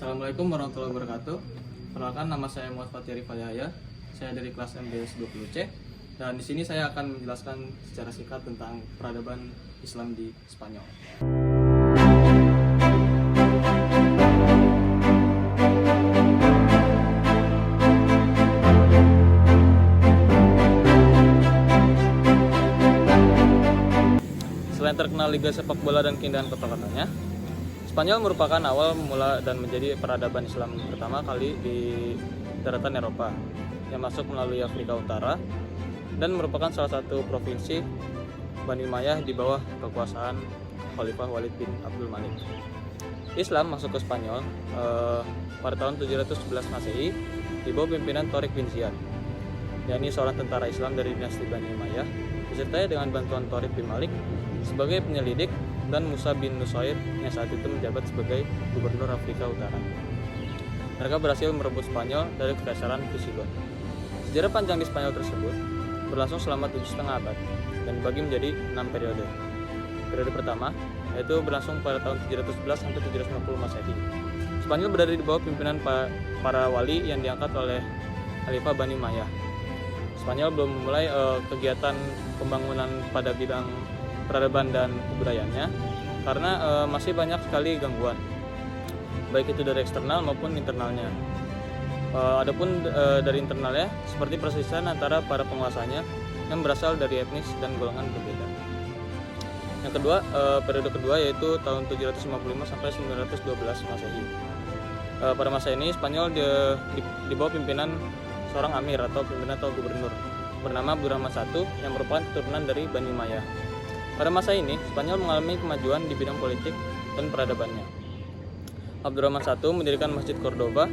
Assalamualaikum warahmatullahi wabarakatuh. Perkenalkan, nama saya Muhammad Fatih Arif Yahya. Saya dari kelas MBS 20C. Dan di sini saya akan menjelaskan secara singkat tentang peradaban Islam di Spanyol. Selain terkenal liga sepak bola dan keindahan kota-kotanya, Spanyol merupakan awal mula dan menjadi peradaban Islam pertama kali di daratan Eropa yang masuk melalui Afrika Utara dan merupakan salah satu provinsi Bani Umayyah di bawah kekuasaan Khalifah Walid bin Abdul Malik. Islam masuk ke Spanyol pada tahun 711 Masehi di bawah pimpinan Tariq bin Ziyad, yakni seorang tentara Islam dari dinasti Bani Umayyah, disertai dengan bantuan Tariq bin Malik sebagai penyelidik dan Musa bin Nusair yang saat itu menjabat sebagai gubernur Afrika Utara. Mereka berhasil merebut Spanyol dari kekaisaran Visigoth. Sejarah panjang di Spanyol tersebut berlangsung selama 7,5 abad dan dibagi menjadi 6 periode. Periode pertama yaitu berlangsung pada tahun 711 sampai 750 Masehi. Spanyol berada di bawah pimpinan para wali yang diangkat oleh Khalifah Bani Umayyah. Spanyol belum memulai kegiatan pembangunan pada bidang peradaban dan kebudayaannya karena masih banyak sekali gangguan, baik itu dari eksternal maupun internalnya. Adapun dari internalnya seperti perselisihan antara para penguasanya yang berasal dari etnis dan golongan berbeda. Yang kedua, periode kedua yaitu tahun 755 sampai 912 Masehi. Pada masa ini Spanyol di bawah pimpinan seorang amir atau pimpinan atau gubernur bernama Abdurrahman I yang merupakan keturunan dari Bani Umayyah. Pada masa ini, Spanyol mengalami kemajuan di bidang politik dan peradabannya. Abdurrahman I mendirikan Masjid Cordova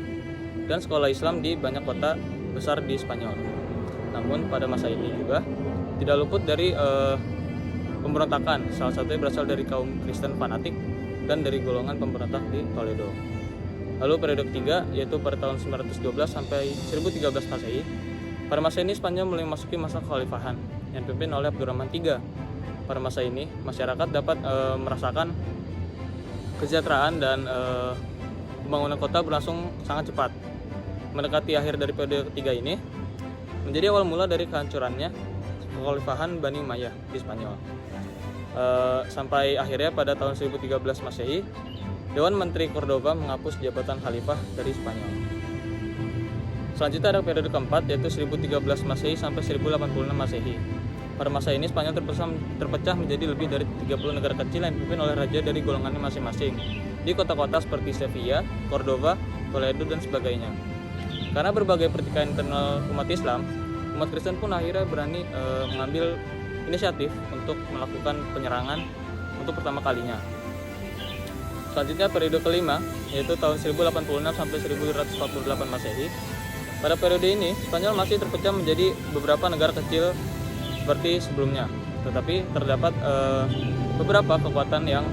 dan sekolah Islam di banyak kota besar di Spanyol. Namun pada masa ini juga tidak luput dari pemberontakan, salah satunya berasal dari kaum Kristen fanatik dan dari golongan pemberontak di Toledo. Lalu periode ketiga yaitu pada tahun 912 sampai 1013 Masehi. Pada masa ini Spanyol mulai memasuki masa kekhalifahan yang dipimpin oleh Abdurrahman III. Pada masa ini, masyarakat dapat merasakan kesejahteraan dan pembangunan kota berlangsung sangat cepat. Mendekati akhir dari periode ketiga ini, menjadi awal mula dari kehancurannya kekhalifahan Bani Umayyah di Spanyol. Sampai akhirnya pada tahun 1013 Masehi, Dewan Menteri Cordova menghapus jabatan khalifah dari Spanyol. Selanjutnya ada periode keempat yaitu 1013 Masehi sampai 1086 Masehi. Pada masa ini Spanyol terpecah menjadi lebih dari 30 negara kecil yang dipimpin oleh raja dari golongannya masing-masing di kota-kota seperti Sevilla, Cordova, Toledo, dan sebagainya. Karena berbagai pertikaian internal umat Islam, umat Kristen pun akhirnya berani mengambil inisiatif untuk melakukan penyerangan untuk pertama kalinya. Selanjutnya periode kelima yaitu tahun 1086 sampai 1248 Masehi. Pada periode ini Spanyol masih terpecah menjadi beberapa negara kecil seperti sebelumnya, tetapi terdapat beberapa kekuatan yang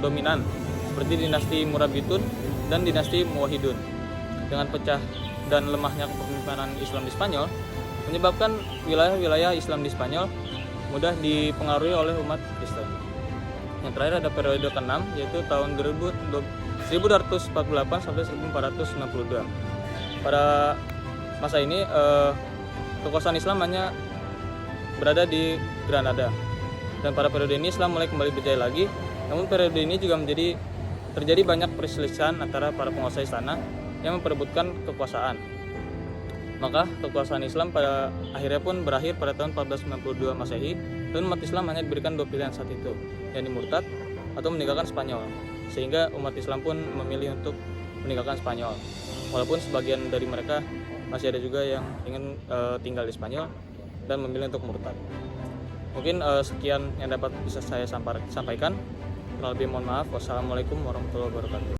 dominan seperti dinasti Murabitun dan dinasti Muwahhidun. Dengan pecah dan lemahnya kepemimpinan Islam di Spanyol menyebabkan wilayah-wilayah Islam di Spanyol mudah dipengaruhi oleh umat Kristen. Yang terakhir ada periode ke-6 yaitu tahun 1248 sampai 1462. Pada masa ini kekuasaan Islam hanya berada di Granada, dan pada periode ini Islam mulai kembali berjaya lagi. Namun periode ini juga terjadi banyak perselisihan antara para penguasa istana yang memperebutkan kekuasaan. Maka kekuasaan Islam pada akhirnya pun berakhir pada tahun 1492 Masehi, dan umat Islam hanya diberikan dua pilihan saat itu, yakni murtad atau meninggalkan Spanyol. Sehingga umat Islam pun memilih untuk meninggalkan Spanyol, walaupun sebagian dari mereka masih ada juga yang ingin tinggal di Spanyol dan memilih untuk murtad. Mungkin sekian yang dapat bisa saya sampaikan. Kurang lebih mohon maaf. Wassalamualaikum warahmatullahi wabarakatuh.